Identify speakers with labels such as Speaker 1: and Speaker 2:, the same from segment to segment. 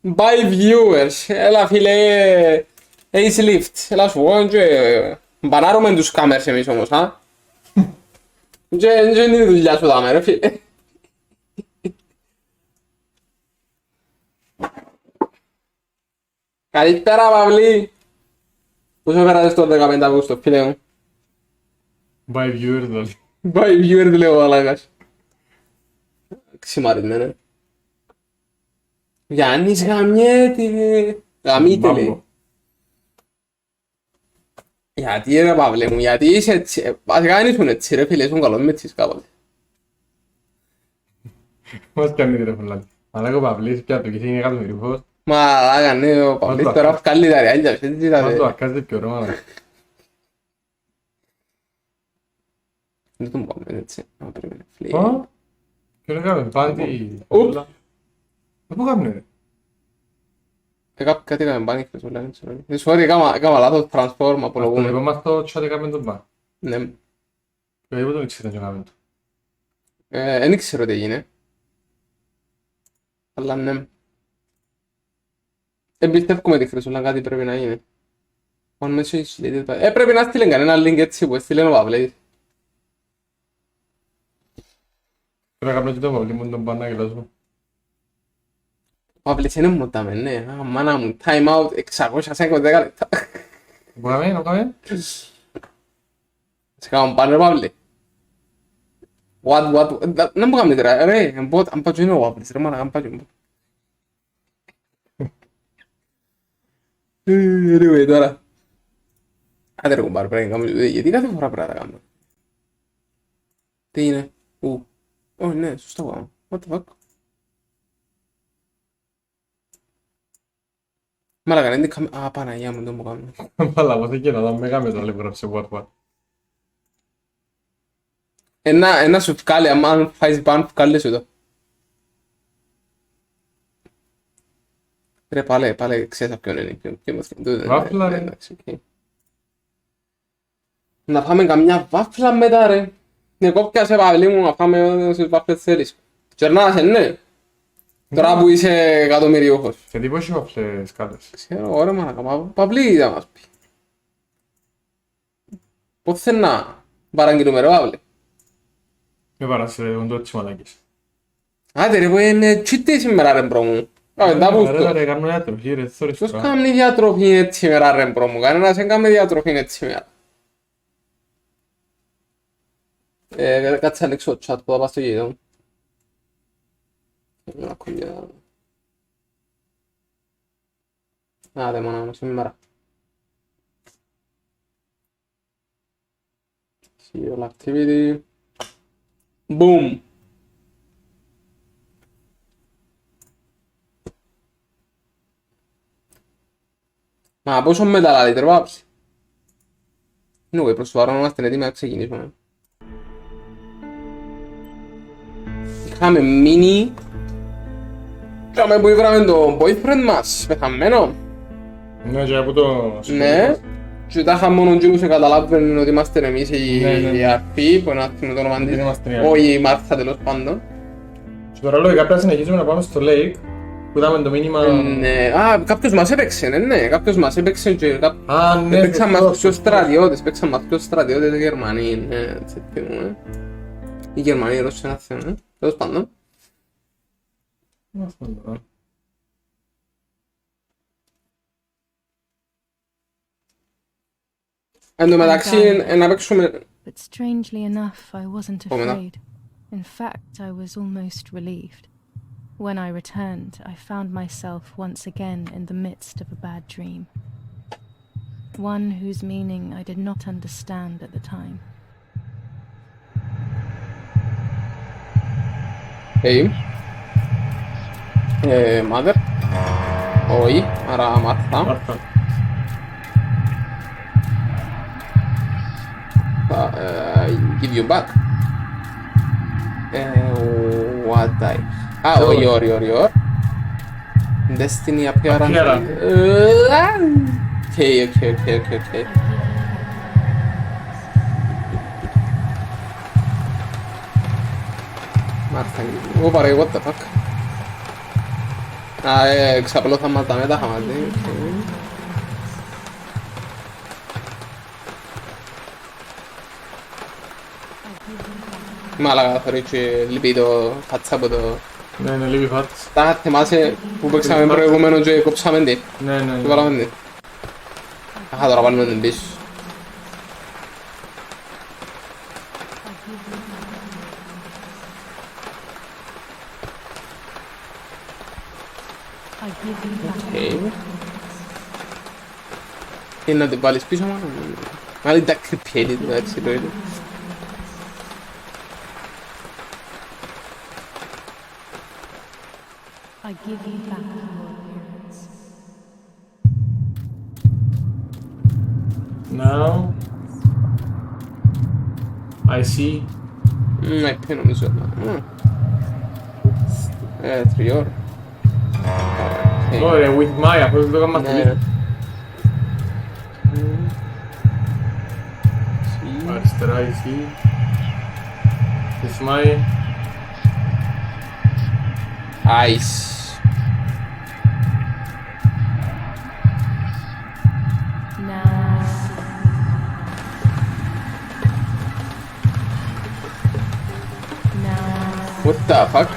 Speaker 1: By viewers, έλα φίλε, Ace Lift, έλα σου πω και μπανάρουμε τους κάμερες εμείς όμως, α. Και είναι η δουλειά σου δάμε ρε φίλε. Καλησπέρα Παυλή. Πόσο πέρασες το 15 Αυγούστου φίλε μου?
Speaker 2: By viewers δηλαδή.
Speaker 1: By viewers λέω ο Αλάκας. Ξημαρισμένε. Γιάννης γαμιέται. Γαμίτε λέει. Γιατί ρε Παύλε μου, γιατί είσαι έτσι, βασικά δεν ήσουν έτσι ρε φίλε, ήσουν καλός με έτσι κάποτε.
Speaker 2: Πώς κάνει ρε φουλάνη. Αλλά ο Παυλής πια το και είναι εκατομμυριούχος.
Speaker 1: Μα άγανε ο Παυλής τώρα βγάλει τα ρεάλια, έτσι
Speaker 2: Μας το
Speaker 1: είδατε.
Speaker 2: αρκάζεται πιο ρόμα.
Speaker 1: Δεν τον πάμε έτσι, να περίμενε φίλε.
Speaker 2: Ποιο είναι κάνουμε, πάντη.
Speaker 1: Ουπ.
Speaker 2: Πού κάνουμε ρε.
Speaker 1: Κάτι έκαμε πάνε χθες όλα, δεν ξέρω. Sorry, έκαμα λάθος transform,
Speaker 2: Το δικό
Speaker 1: απολογούμε.
Speaker 2: μας το chat έκαμε τον πά.
Speaker 1: Ναι,
Speaker 2: Εγώ τον ήξερα και έκαμε το.
Speaker 1: δεν ξέρω τι έγινε. Αλλά ναι. Εμπιστεύκουμε τη Χρυσούλα, κάτι πρέπει να γίνει. One message deleted by... πρέπει να στείλει κανένα link έτσι που έστειλε ο Παυλής.
Speaker 2: Πρέπει να κάνω και το Παυλή μου τον πάνε να γελάσω.
Speaker 1: Ο Παυλής είναι μοντάμε, ναι. Α, μάνα μου, time out, 610 λεπτά.
Speaker 2: Μπορούμε να κάνουμε.
Speaker 1: Σε κάνουν πάνω ρε Παυλή. What, να μου κάνουμε τώρα, ρε, αν πάω και είναι ο Παυλής, ρε μάνα, αν πάω και είναι. Anyway, τώρα. Άντε ρε κουμπάρ, πρέπει να κάνουμε, γιατί κάθε φορά πρέπει να τα κάνουμε. Τι είναι, ναι, σωστά κάνω, what the fuck. Μάλακα, είναι την κάμερα, α, Παναγιά μου, δεν μου κάνω.
Speaker 2: Μάλα, πώς εκεί να δάμε κάμε το λίγο σε WhatsApp.
Speaker 1: Ένα σου βγάλει, αν φάεις πάνω, βγάλει σου το. Ρε, πάλι, ξέρεις ποιον είναι, ποιον μας κεντούται.
Speaker 2: Βάφλα, ρε.
Speaker 1: Εντάξει, οκ. Να φάμε καμιά βάφλα μετά, ρε. Εγώ πιάσε Παυλή μου, να φάμε όσες βάφλες θέλεις. Τσερνάσαι, ναι. Τώρα που είσαι εκατομμυριούχος.
Speaker 2: Και τι πώς έχω αυτές κάτες.
Speaker 1: Ξέρω, ωραία μάνα, Παυλή θα μας πει. Πότε θέλει να παραγγείλουμε ρε Παυλή.
Speaker 2: Με παρασύρουν το έτσι μαλάκες.
Speaker 1: Άντε ρε, που είναι τσίτη σήμερα ρε μπρο μου. Κάμε τα
Speaker 2: Ρε
Speaker 1: πούστο.
Speaker 2: ρε, κάνουν διατροφή ρε, θωρείς
Speaker 1: Ποιος
Speaker 2: τώρα.
Speaker 1: κάνει διατροφή έτσι σήμερα ρε μπρο μου, κανένας δεν κάνει διατροφή έτσι σήμερα. Κάτσε να ανοίξω το chat που θα πάω στο γύρω μου. Να κολλιά. Άντε μάνα μου σήμερα. See all activity. Boom. Μα πόσο μεταλλάδι τρεβάψει. Ναι, προς το παρόν είμαστε έτοιμοι να ξεκινήσουμε. Είχαμε μείνει. Είχαμε που ήβραμε τον boyfriend μας, πεθαμένο.
Speaker 2: Ναι, και από το...
Speaker 1: Ναι. Και τα είχαμε μόνο και που σε καταλάβαινε ότι είμαστε εμείς
Speaker 2: Ναι.
Speaker 1: η αρφή, που είναι άθιμο το όνομα της.
Speaker 2: Δεν είμαστε η αρφή.
Speaker 1: Όχι η Μάρθα τέλος πάντων.
Speaker 2: Και τώρα λογικά πρέπει να συνεχίσουμε να πάμε στο lake που είδαμε το μήνυμα...
Speaker 1: Ναι, κάποιος μας έπαιξε, ναι, κάποιος μας έπαιξε και
Speaker 2: Α, ναι,
Speaker 1: παίξαν μας
Speaker 2: σωστό,
Speaker 1: πιο
Speaker 2: σωστό.
Speaker 1: στρατιώτες, παίξαν μας πιο στρατιώτες οι Γερμανοί, ναι, έτσι θυμούμε. Οι Γερμανοί, οι Ρώσοι, ένα θέμα, τέλος πάντων. Εν τω μεταξύ, να παίξουμε...
Speaker 3: But strangely enough, I wasn't
Speaker 1: Oh, no.
Speaker 3: afraid. In fact, I was almost relieved. When I returned, I found myself once again in the midst of a bad dream. One whose meaning I did not understand at the time.
Speaker 1: Hey. Mother. Όχι, άρα Μάρθα.
Speaker 2: Μάρθα.
Speaker 1: Give you back. What I... όχι, όχι. Destiny appearance. Okay. Μάρθα, εγώ παρέ, what the fuck. Ξαπλώθα μας τα μετά χαμάτι. Μάλακα θεωρείς και λυπεί το φάτσα από το...
Speaker 2: Ναι, λείπει φάτς.
Speaker 1: Τα θυμάσαι που παίξαμε προηγούμενο και κόψαμε τι.
Speaker 2: Ναι.
Speaker 1: Και βάλαμε τι. Αχα, τώρα βάλουμε την πίσω.
Speaker 3: I give you back.
Speaker 1: Και να την βάλεις πίσω μάνα. Μάλλον τα κρυπιέλη του έτσι το είδε.
Speaker 3: I give you back your appearance.
Speaker 2: Now I see.
Speaker 1: Ναι, ποιο νομίζω. 3 ώρες.
Speaker 2: Ωραία, with Maya, πώς το κάνουμε αυτό.
Speaker 1: Ναι.
Speaker 2: Αριστερά I see. With Maya.
Speaker 1: Ice.
Speaker 3: Now, now,
Speaker 1: What the fuck?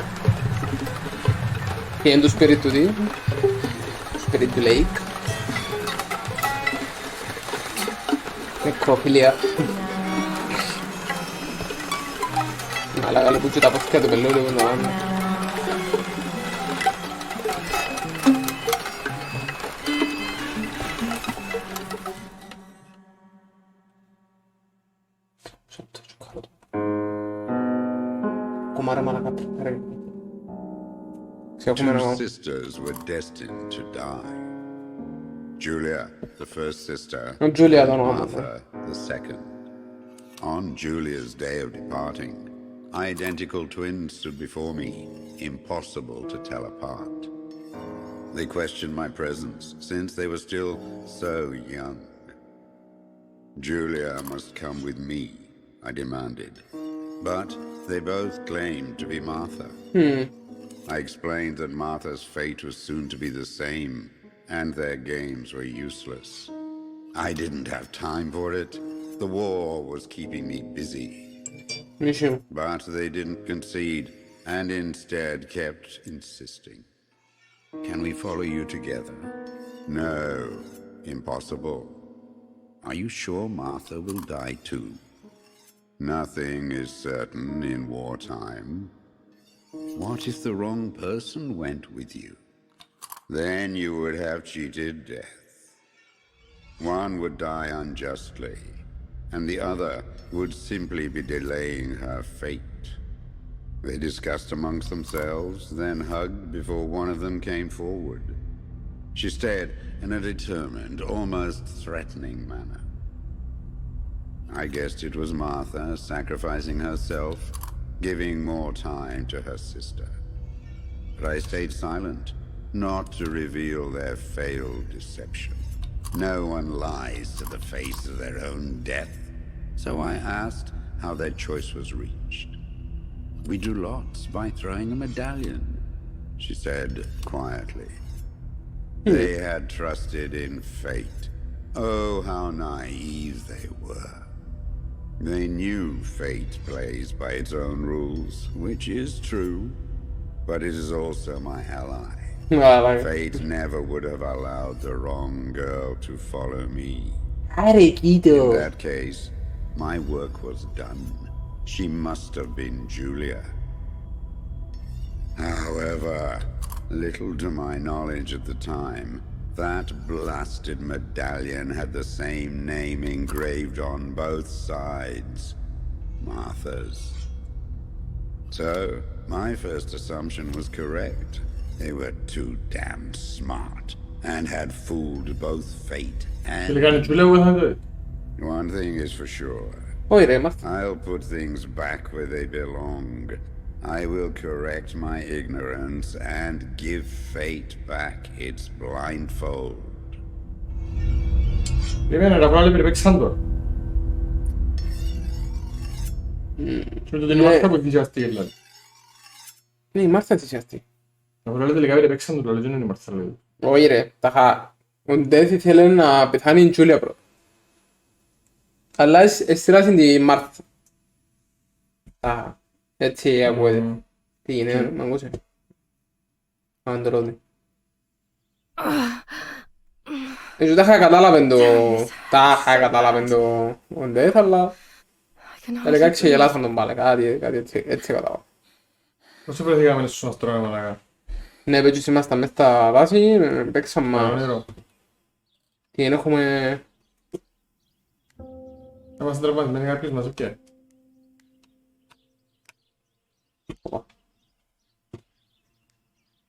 Speaker 1: Τι είναι το spirit του τι? Το spirit του lake. Νεκροφιλία. Αλλά καλό που και τα πόθηκα του πελού λίγο να πάμε. Κομμάρα μαλακά ρε. Ξέρω
Speaker 4: Two sisters were destined to die. Julia, the first sister,
Speaker 1: Ο Τζούλια
Speaker 4: and
Speaker 1: το όνομα.
Speaker 4: Martha, the second. On Julia's day of departing, identical twins stood before me, impossible to tell apart. They questioned my presence, since they were still so young. Julia must come with me, I demanded. But they both claimed to be Martha. I explained that Martha's fate was soon to be the same, and their games were useless. I didn't have time for it. The war was keeping me busy.
Speaker 1: Μισή.
Speaker 4: But they didn't concede, and instead kept insisting. Can we follow you together? No, impossible. Are you sure Martha will die too? Nothing is certain in wartime. What if the wrong person went with you? Then you would have cheated death. One would die unjustly, and the other would simply be delaying her fate. They discussed amongst themselves, then hugged before one of them came forward. She stared in a determined, almost threatening manner. I guessed it was Martha sacrificing herself, giving more time to her sister. But I stayed silent, not to reveal their failed deception. No one lies to the face of their own death, so I asked how their choice was reached. We drew lots by throwing a medallion, she said quietly. They had trusted in fate. Oh, how naive they were. They knew fate plays by its own rules, which is true, but it is also my ally. Fate never would have allowed the wrong girl to follow me. In that case, my work was done. She must have been Julia. However, little to my knowledge at the time, that blasted medallion had the same name engraved on both sides. Martha's. So, my first assumption was correct. They were too damn smart and had fooled both fate
Speaker 2: Και λέγανε
Speaker 4: and...
Speaker 2: Julia with her.
Speaker 4: One thing is for sure.
Speaker 1: Όχι ρε, είμαστε.
Speaker 4: I'll put things back where they belong. I will correct my ignorance and give fate back its blindfold.
Speaker 2: Περίμενε, τα πράγματα περιπέξαν τώρα. Και το είναι η Μάρθα που ενθουσιαστεί δηλαδή.
Speaker 1: Ναι, η Μάρθα ενθουσιαστεί.
Speaker 2: Quello delle camere παίξαν του λαλούν είναι η Μαρσέλα.
Speaker 1: Όχι ρε, τάχα. Ο Ντέθ ήθελε να πεθάνει η Τζούλια πρώτα. Αλλά εστράσιν τη Μάρθα. Τάχα. Έτσι ακούγεται. Τι γίνεται, μ' ακούσε. Αν το ρώτη. Έτσι τάχα κατάλαβεν το... Τάχα κατάλαβεν το... Ο Ντέθ, αλλά...
Speaker 3: I can
Speaker 1: Τελικά
Speaker 3: hardly
Speaker 1: ξεγελάσαν τον πάλι, κάτι έτσι κατάλαβα.
Speaker 2: Πώς σου βρεθήκαμε στους αστρόνες μαλάκα.
Speaker 1: Ναι, πέτσους ήμασταν μες στα βάση, παίξαμε...
Speaker 2: Όνειρο.
Speaker 1: Τι έχουμε...
Speaker 2: Είμαστε τραυματισμένοι κάποιος μας έπιε.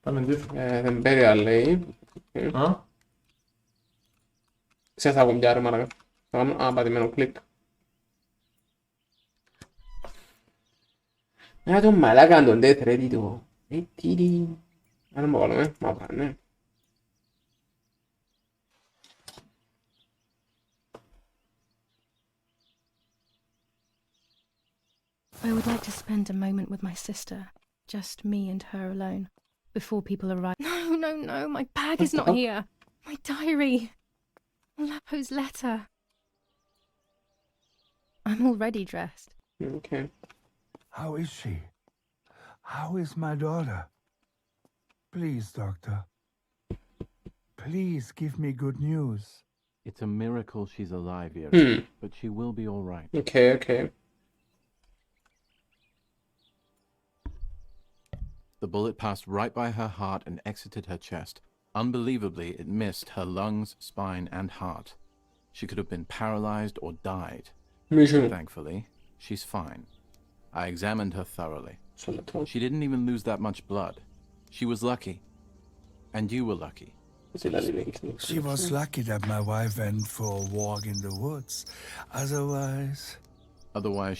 Speaker 2: Πάμε ντύθο.
Speaker 1: Δεν πέρια λέει.
Speaker 2: Α,
Speaker 1: Ξέρεις θα κομπιάρει μάρακα. Θα κάνω πατημένο κλικ. Τον μαλάκα τον Death ρε τι το. Τι. Αν μου βάλουμε, μάπα ναι.
Speaker 3: I would like to spend a moment with my sister, just me and her alone, before people arrive. No, my bag is not here. My diary. Lapo's letter. I'm already dressed.
Speaker 1: Okay.
Speaker 5: How is she? How is my daughter? Please, doctor. Please give me good news.
Speaker 6: It's a miracle she's alive, Ira, but she will be all right.
Speaker 1: Okay.
Speaker 6: The bullet passed right by her heart and exited her chest. Unbelievably, it missed her lungs, spine, and heart. She could have been paralyzed or died.
Speaker 1: Mission.
Speaker 6: Thankfully, she's fine. I examined her thoroughly.
Speaker 1: Σολατό.
Speaker 6: She didn't even lose that much blood. She was lucky. And you were lucky.
Speaker 5: She was lucky that my wife went for a walk in the woods.
Speaker 6: Otherwise,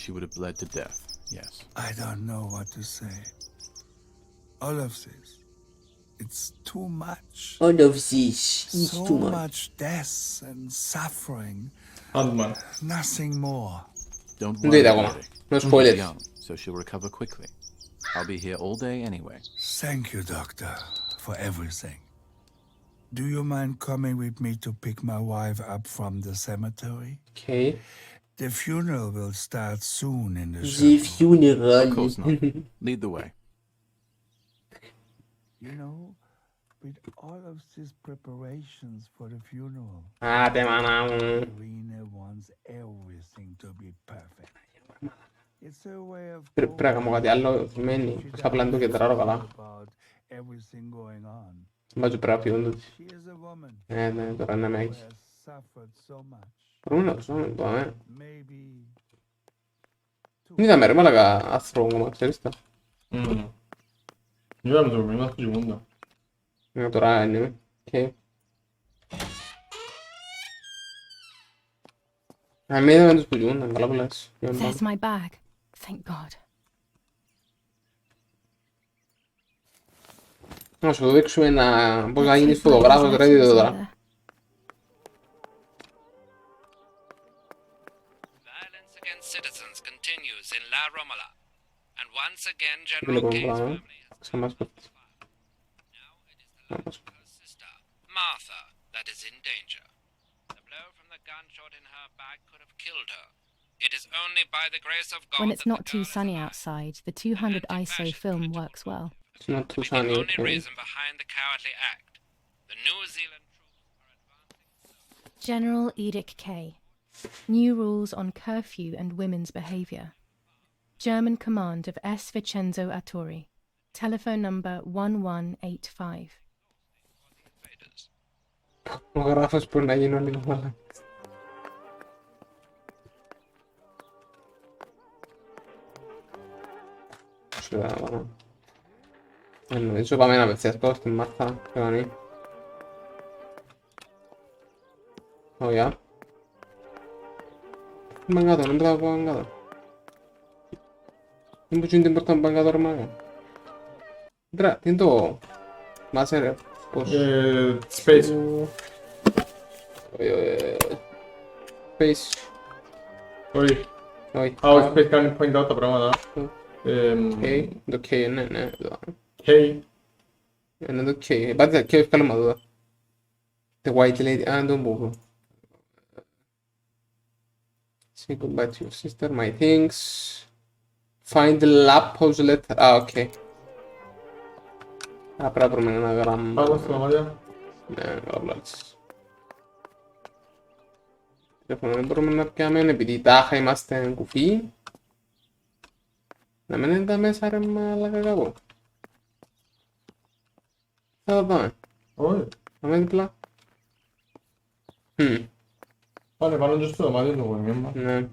Speaker 6: she would have bled to death, yes.
Speaker 5: I don't know what to say. All of this. It's too much.
Speaker 1: All of this is
Speaker 5: So
Speaker 1: too much.
Speaker 5: much death and suffering.
Speaker 2: Ant-Man.
Speaker 5: Nothing more.
Speaker 6: Don't
Speaker 1: Δεν
Speaker 6: worry
Speaker 1: είδα
Speaker 6: about
Speaker 1: ακόμα.
Speaker 6: it.
Speaker 1: No
Speaker 6: She's
Speaker 1: spoilers.
Speaker 6: young, so she'll recover quickly. I'll be here all day anyway.
Speaker 5: Thank you, doctor, for everything. Do you mind coming with me to pick my wife up from the cemetery?
Speaker 1: Okay.
Speaker 5: The funeral will start soon in the
Speaker 1: The
Speaker 5: chapel.
Speaker 1: funeral.
Speaker 6: Of course not. Lead the way.
Speaker 5: You know, with all of these preparations for the funeral,
Speaker 1: Άντε μάνα μου.
Speaker 5: Irina wants everything to be perfect. It's her way of
Speaker 1: Πρέπει να κάνω κάτι άλλο. Μένει. Πώς απλά το κεντράρω καλά.
Speaker 5: about everything going on.
Speaker 1: Βάζω πρέπει να φύγουν τούτοι.
Speaker 5: She is a woman
Speaker 1: Ναι, τώρα να με
Speaker 5: who
Speaker 1: έχει.
Speaker 5: has suffered so much.
Speaker 1: Μπορούμε να το πάμε.
Speaker 5: Maybe
Speaker 1: Δεν είδαμε ρε μάλακα άστρο ακόμα, ξέρεις τα.
Speaker 2: Είδαμε το πρόβλημα του Τζιμούντα.
Speaker 1: Τώρα είναι. Οκ. Αν μην είδαμε τους που λιούν, καλά που λες.
Speaker 3: There's my bag. Thank God.
Speaker 1: Να σου δείξουμε πώς να γίνεις φωτογράφος, ρε δείτε το τώρα.
Speaker 7: Violence against citizens continues in La Romola, and once again General
Speaker 1: Βλέπουμε
Speaker 7: Kay's
Speaker 1: πράγμα.
Speaker 7: family has
Speaker 1: Ξαμάς πέφτει.
Speaker 7: now it is the life of her sister, Martha, that is in danger. The blow from the gunshot in her back could have killed her. It is only by the grace of God
Speaker 3: When it's
Speaker 7: that
Speaker 3: not
Speaker 7: the
Speaker 3: too
Speaker 7: girl is
Speaker 3: sunny
Speaker 7: alive.
Speaker 3: outside, the 200 ISO film works well.
Speaker 1: It's not too
Speaker 7: The
Speaker 1: sunny,
Speaker 7: only
Speaker 1: okay.
Speaker 7: reason behind the cowardly act. The New Zealand troops are advancing.
Speaker 3: General Edict K. New rules on curfew and women's behavior. German command of S. Vincenzo Arturi. Telephone number 1185.
Speaker 7: Invaders.
Speaker 1: Ο γράφος μπορεί να γίνει λίγο μάλλον. Σου δω πάνω. Νομίζω πάμε να απευθείας πάω στην Μάρθα. Κανονί. Ωραία. Πάμε κάτω, δεν πρέπει να πάω κάτω. Δεν μπορείς την πόρτα να πάμε κάτω ρε μάγα. Τρα, τι είναι το... Μάσε ρε. Πώς...
Speaker 2: Space.
Speaker 1: Space.
Speaker 2: Όχι.
Speaker 1: Όχι.
Speaker 2: Α, όχι, Space κάνει point out τα πράγματα.
Speaker 1: Okay. Το K, ναι, ναι. εδώ.
Speaker 2: K.
Speaker 1: ok. Basta que buscar la armadura. The White Lady. Ah, ando un poco. Say goodbye to your sister, my things. Find the Lapos letter. Ah, ok. Pratar med den här
Speaker 2: Πάμε στο μάτια.
Speaker 1: Ναι, καλά. Δεν μπορούμε να πιάμε επειδή τάχα είμαστε κουφοί. Να μην είναι τα μέσα ρε μαλάκα κάπου. Θα το πάμε.
Speaker 2: Όχι.
Speaker 1: Να μην διπλά.
Speaker 2: Πάνε πάνω και στο δωμάτιο του γονιού μας.
Speaker 1: Ναι.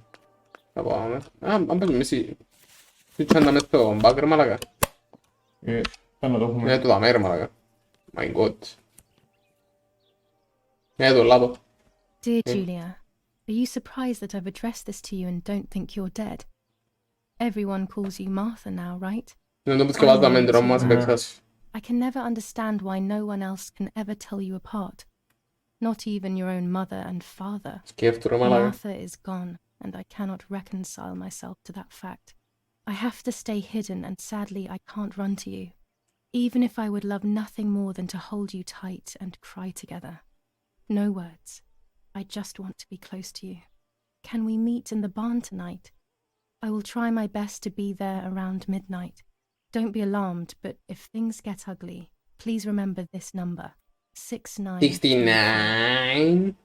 Speaker 1: Θα πάμε. Α, αν παίζουμε εσύ. Τι τσάντα μες στο μπακ ρε μαλάκα.
Speaker 2: Πάμε να το έχουμε.
Speaker 1: Ναι, το δάμε ρε μαλάκα. My god. Ναι, το λάδω.
Speaker 3: Dear Julia, are you surprised that I've addressed this to you and don't think you're dead? Everyone calls you Martha now, right?
Speaker 1: Δεν το πούτς και βάζω τα μέντρο μας παίξας.
Speaker 3: I can never understand why no one else can ever tell you apart. Not even your own mother and father.
Speaker 1: Σκέφτου ρε μαλάκα.
Speaker 3: Martha is gone, and I cannot reconcile myself to that fact. I have to stay hidden, and sadly I can't run to you. Even if I would love nothing more than to hold you tight and cry together. No words. I just want to be close to you. Can we meet in the barn tonight? I will try my best to be there around midnight. Don't be alarmed, but if things get ugly, please remember this number.
Speaker 1: 69.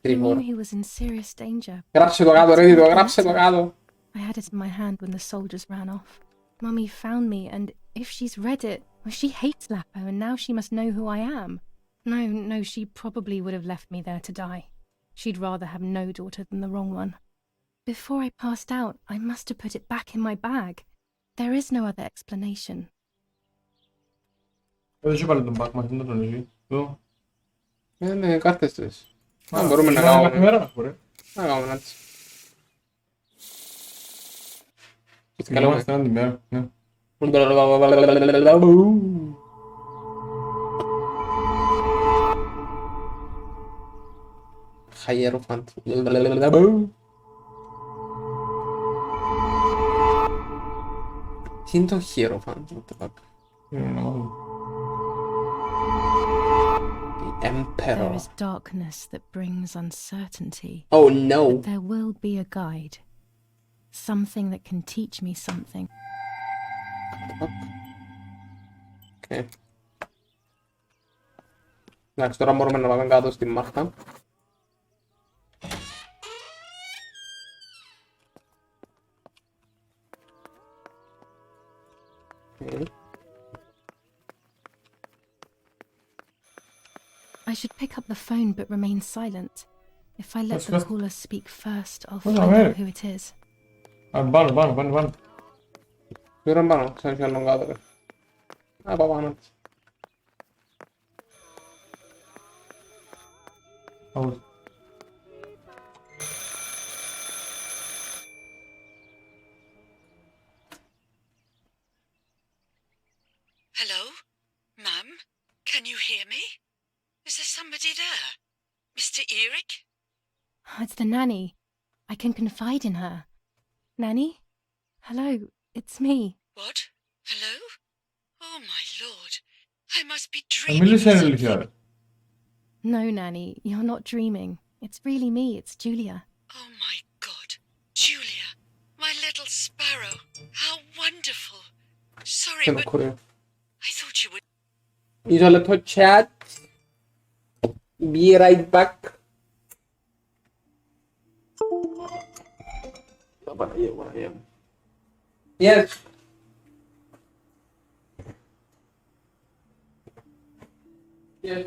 Speaker 3: I knew he was in serious danger.
Speaker 1: Γράψε το κάτω ρε, γράψε το κάτω.
Speaker 3: I had it in my hand when the soldiers ran off. Mummy found me, and if she's read it, well, she hates Lapo, and now she must know who I am. No, she probably would have left me there to die. She'd rather have no daughter than the wrong one. Before I passed out, I must have put it back in my bag. There is no other explanation.
Speaker 2: Δεν είχε πάλι τον μπακ μας, δεν τον έχει. Εδώ.
Speaker 1: Ναι, κάρτες τους. Μπορούμε να
Speaker 2: Κάθε
Speaker 1: κάνουμε.
Speaker 2: μέρα, μπορεί.
Speaker 1: Να κάνουμε έτσι.
Speaker 2: Μιλάμε έναν την μέρα, ναι.
Speaker 1: Hierophant. Τι είναι το Hierophant? What the fuck? The
Speaker 3: There
Speaker 1: Emperor.
Speaker 3: is darkness that brings uncertainty,
Speaker 1: Oh no.
Speaker 3: but there will be a guide. Something that can teach me something.
Speaker 1: Okay. Εντάξει, τώρα μπορούμε να πάμε κάτω στη Μάρθα. Okay.
Speaker 3: I should pick up the phone but remain silent. If I let the
Speaker 2: That's-
Speaker 3: caller speak first, I'll
Speaker 2: Well,
Speaker 3: find
Speaker 2: alright.
Speaker 3: out who it is.
Speaker 2: Πάνω.
Speaker 1: Πήραν πάνω, ξέρεις άλλον κάτω ρε. Α, πάω πάνω έτσι.
Speaker 2: Out.
Speaker 8: Hello? Mum? Can you hear me? Is there somebody there? Mr. Eric?
Speaker 3: It's the nanny. I can confide in her. Nanny? Hello, it's me.
Speaker 8: What? Hello? Oh my lord. I must be
Speaker 2: Θα
Speaker 8: dreaming.
Speaker 2: μιλήσει
Speaker 8: something.
Speaker 2: αλήθεια, ρε.
Speaker 3: No, Nanny, you're not dreaming. It's really me, it's Julia.
Speaker 8: Oh my god. Julia. My little sparrow. How wonderful. Sorry,
Speaker 1: Και
Speaker 8: but
Speaker 1: το κορείο.
Speaker 8: I thought you would.
Speaker 1: Μισό λεπτό chat. Be right back. Παναγία. Yes. Yes,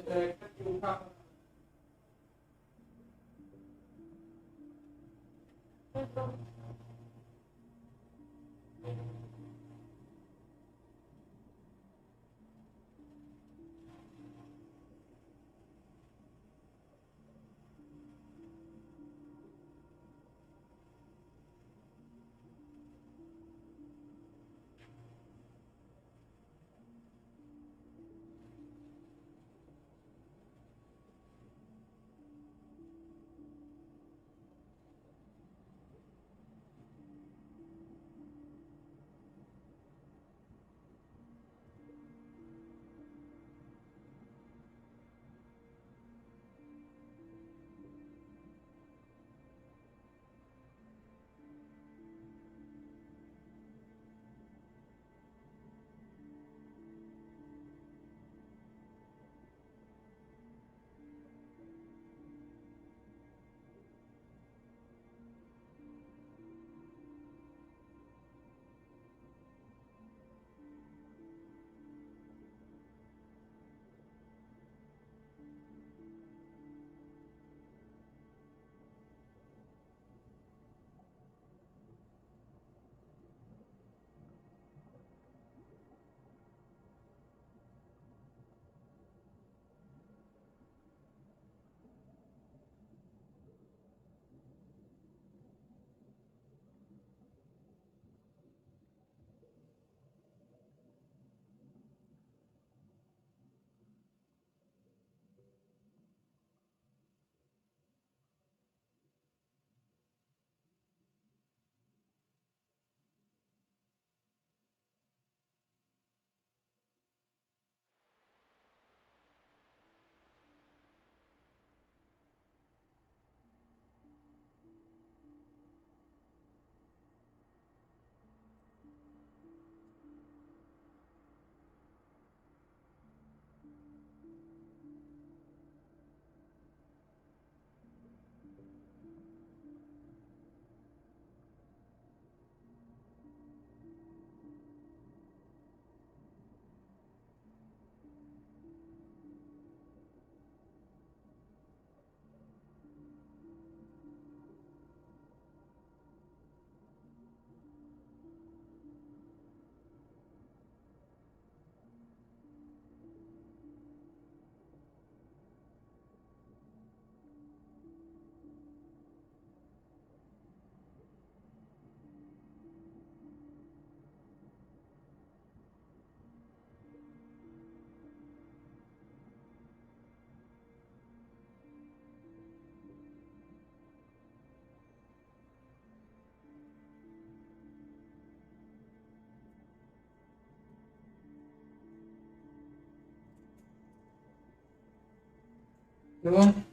Speaker 1: Λοιπόν.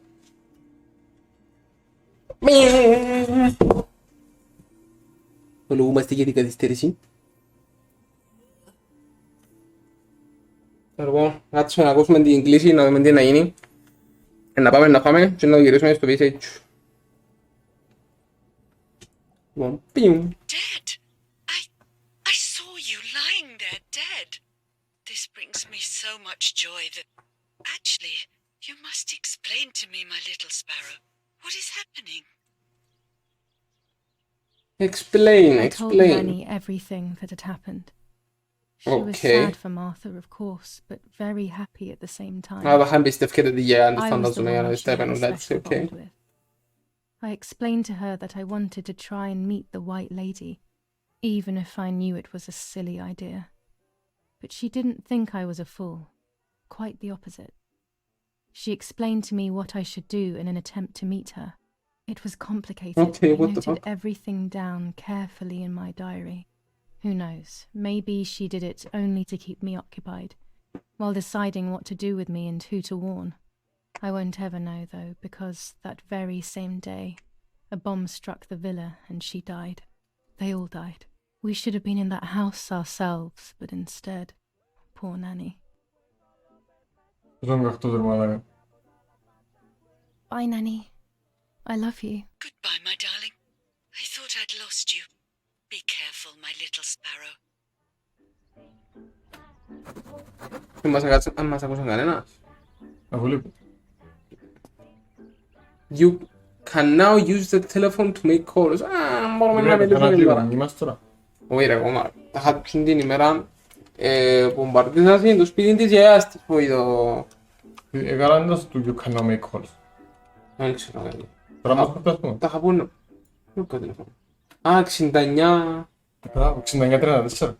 Speaker 1: Ολογούμαστε για την καθυστέρηση. Λοιπόν, κάτσουμε να ακούσουμε την κλίση, να δούμε τι να γίνει. Να πάμε να φάμε και να το γυρίσουμε στο PSH. Λοιπόν, πιου.
Speaker 8: Dead. I saw you lying there dead. This brings me so much joy that... Actually, you must explain to me, my little sparrow. What is happening?
Speaker 1: Explain,
Speaker 3: I told
Speaker 1: explain.
Speaker 3: Nanny everything that had happened. She was
Speaker 1: Okay.
Speaker 3: sad for Martha, of course, but very happy at the same time.
Speaker 1: Να δεν εμπιστεύκεται τη γεάντη,
Speaker 3: I was the
Speaker 1: φαντάζομαι, για να
Speaker 3: one
Speaker 1: δεις
Speaker 3: she
Speaker 1: τα
Speaker 3: had a
Speaker 1: επένουν, έτσι,
Speaker 3: special
Speaker 1: οκ.
Speaker 3: bond with. I explained to her that I wanted to try and meet the White Lady, even if I knew it was a silly idea. But she didn't think I was a fool. Quite the opposite. She explained to me what I should do in an attempt to meet her. It was complicated.
Speaker 1: Okay,
Speaker 3: I
Speaker 1: what the
Speaker 3: noted
Speaker 1: fuck?
Speaker 3: everything down carefully in my diary. Who knows? Maybe she did it only to keep me occupied, while deciding what to do with me and who to warn. I won't ever know, though, because that very same day, a bomb struck the villa and she died. They all died. We should have been in that house ourselves, but instead, poor Nanny.
Speaker 2: Ζω γαχτούδερ μαλάκα.
Speaker 3: Bye, Nanny. I love you.
Speaker 8: Goodbye, my darling. I thought I'd lost you. Be careful, my little sparrow.
Speaker 1: Αν μας ακούσαν κανένας.
Speaker 2: Αφού λείπει.
Speaker 1: You can now use the telephone to make calls. Μπορούμε να μιλήσουμε λίγο τώρα.
Speaker 2: Είμαστε τώρα.
Speaker 1: Όχι ρε ακόμα. Τα χάτσουν την ημέρα μπομπαρδίζασαν το σπίτι της γιαγιάς της που είδω.
Speaker 2: Καλά είναι στο you cannot make calls.
Speaker 1: Δεν ξέρω κάτι.
Speaker 2: Τώρα μας πω πες μου.
Speaker 1: Τα είχα πούνε. Δεν έχω τηλέφωνο. 69.
Speaker 2: Μπράβο, 69-34.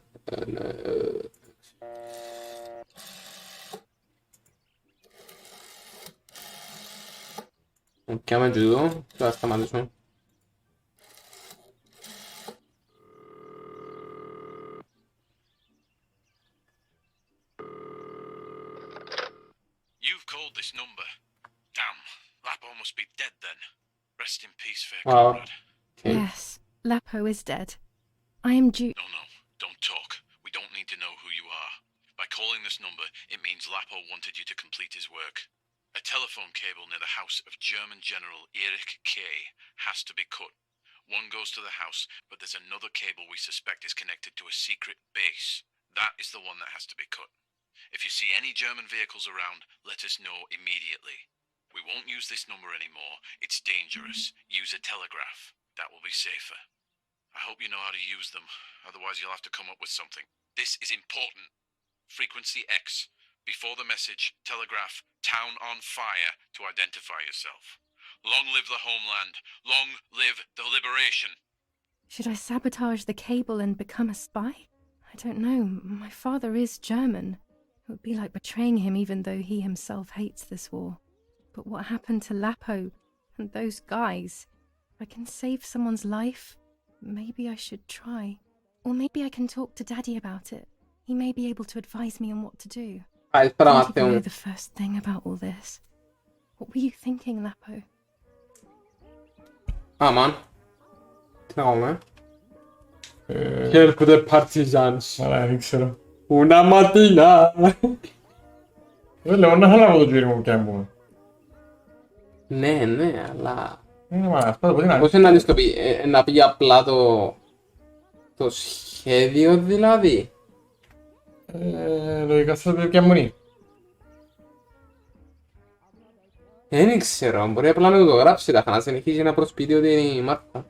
Speaker 1: Πιάμε και εδώ. Θα σταματήσουμε.
Speaker 6: You've called this number. Damn, Lapo must be dead then. Rest in peace, fair
Speaker 1: Wow.
Speaker 6: comrade.
Speaker 1: Okay.
Speaker 3: Yes, Lapo is dead. I am due.
Speaker 6: No, don't talk. We don't need to know who you are. By calling this number, it means Lapo wanted you to complete his work. A telephone cable near the house of German General Erich Kay has to be cut. One goes to the house, but there's another cable we suspect is connected to a secret base. That is the one that has to be cut. If you see any German vehicles around, let us know immediately. We won't use this number anymore. It's dangerous. Use a telegraph. That will be safer. I hope you know how to use them. Otherwise, you'll have to come up with something. This is important. Frequency X. Before the message, telegraph town on fire to identify yourself. Long live the homeland. Long live the liberation.
Speaker 3: Should I sabotage the cable and become a spy? I don't know. My father is German. It would be like betraying him even though he himself hates this war. But what happened to Lapo and those guys? If I can save someone's life, maybe I should try. Or maybe I can talk to Daddy about it. He may be able to advise me on what to do.
Speaker 1: Καλησπέρα
Speaker 3: Don't
Speaker 1: Μάθαιο
Speaker 3: even know
Speaker 1: μου.
Speaker 3: the first thing about all this. What were you thinking, Lapo?
Speaker 1: Αμάν. Τι να κάνουμε. Help the partisans.
Speaker 2: Μαλάκα, δεν ξέρω.
Speaker 1: Una mattina.
Speaker 2: Δεν λέω να χαλάω το τζίρι μου πια μου.
Speaker 1: Ναι, ναι, αλλά...
Speaker 2: Είναι μαλάκα, αυτό το είναι.
Speaker 1: Πώς είναι να δεις το πει, να πει απλά το σχέδιο δηλαδή.
Speaker 2: Λογικά θα το πια μονή.
Speaker 1: Δεν ξέρω, μπορεί απλά να το γράψει τα να συνεχίσει να προσποιείται ότι είναι η Μάρθα.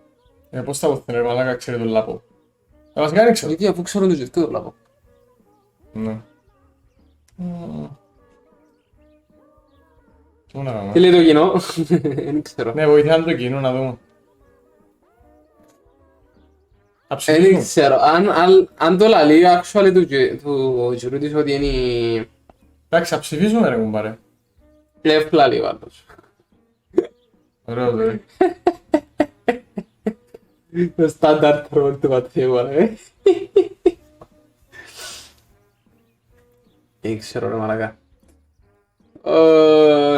Speaker 2: Πώς θα βοηθούν, μαλάκα, ξέρει τον Λάπο. Βασικά δεν ξέρω.
Speaker 1: Γιατί αφού ξέρω το ζητώ το βλέπω.
Speaker 2: Ναι. Τι να κάνουμε.
Speaker 1: Τι λέει το κοινό, δεν ξέρω.
Speaker 2: Ναι, βοηθάνε το κοινό να δούμε.
Speaker 1: Δεν
Speaker 2: Αψηφίσουν.
Speaker 1: ξέρω, αν το λαλεί actually του γυρού της ότι είναι
Speaker 2: Εντάξει, αψηφίσουμε ρε κουμπάρε.
Speaker 1: λεύκολα λίγο άλλος.
Speaker 2: Ωραίο το ρε.
Speaker 1: Το στάνταρ τρόλ του Ματθίου, ρε. Δεν ξέρω ρε μαλακά.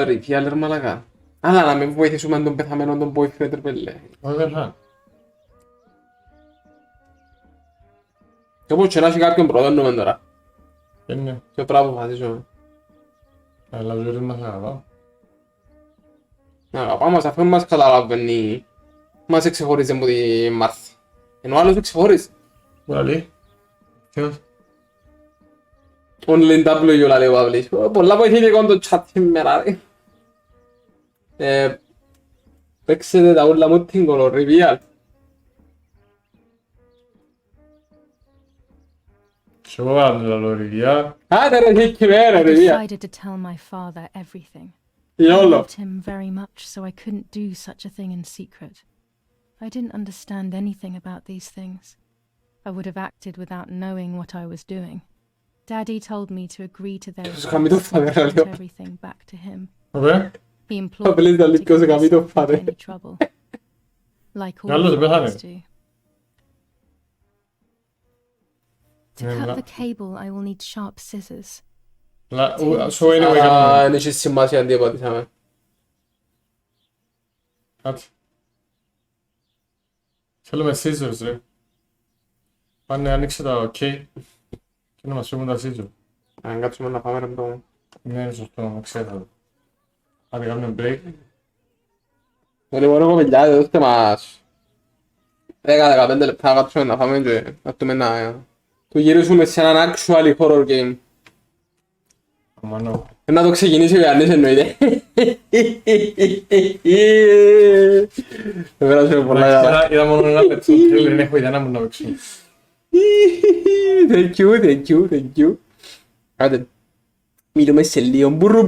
Speaker 1: ρηφία, λέρ μαλακά. Αλλά να μην βοηθήσουμε τον πεθαμένο τον boyfriend, ρε πέλε.
Speaker 2: Όχι δεν θα.
Speaker 1: Και όπως και να έχει κάποιον προδώνουμε τώρα.
Speaker 2: Είναι.
Speaker 1: Και πρέπει να αποφασίσουμε.
Speaker 2: Αλλά ο Ζωρής μας αγαπά.
Speaker 1: Να αγαπάμε μας αφού μας καταλαβαίνει. Μας εξεχωρίζει από τη Μάρθη. Ενώ ο άλλος εξεχωρίζει.
Speaker 2: Πού λαλεί. Ποιος.
Speaker 1: Only W λέει ο Παύλης. Πολλά βοηθητικό το chat σήμερα ρε. Παίξετε τα ούλα μου την κολορριβία.
Speaker 2: Και εγώ βάλω τα λοριδιά.
Speaker 1: Άντε ρε τι κυμέρα
Speaker 3: I
Speaker 1: ρε βία.
Speaker 3: decided to tell my father everything. I
Speaker 1: Γιόλο.
Speaker 3: loved him very much, so I couldn't do such a thing in secret. I didn't understand anything about these things. I would have acted without knowing what I was doing. Daddy told me to agree to their
Speaker 1: Σου κάνει το
Speaker 3: advice and
Speaker 1: φαδέρα,
Speaker 3: put
Speaker 1: λέω.
Speaker 3: everything back to him.
Speaker 2: Ωραία.
Speaker 3: He implored
Speaker 1: Παύλης
Speaker 3: me
Speaker 1: τα
Speaker 3: to
Speaker 1: λύκω σε
Speaker 3: get
Speaker 1: καμί το
Speaker 3: myself into
Speaker 1: φαδέρα.
Speaker 3: any trouble. Like all
Speaker 2: Άλλος δεν πέθανε.
Speaker 3: fathers do. To
Speaker 2: Ναι,
Speaker 3: cut
Speaker 2: αλλά-
Speaker 3: the cable, I will need sharp scissors.
Speaker 2: So anyway,
Speaker 1: Α,
Speaker 2: κάνουμε.
Speaker 1: δεν έχει σημασία τι απαντήσαμε.
Speaker 2: Κάτσε. Θέλουμε scissors ρε. Πάνε άνοιξε τα OK. Και να μας φύγουν τα scissors.
Speaker 1: Αν κάτσουμε να πάμε ρε το...
Speaker 2: Ναι, είναι σωστό, να ξέρω. Άντε κάνουμε break.
Speaker 1: Λοιπόν, εγώ παιδιά, δώστε μας 10-15 λεπτά να κάτσουμε να φάμε και να δούμε να το γυρίσουμε σε έναν actual horror game.
Speaker 2: Αμανώ.
Speaker 1: Να το ξεκινήσει ο Ιαννής εννοείται. Δεν περάσουμε πολλά καλά.
Speaker 2: Είδα μόνο ένα λεπτό. Δεν έχω ιδέα να μου να παίξω.
Speaker 1: Thank you. Άντε, μιλούμε σε λίγο. Μπουρου.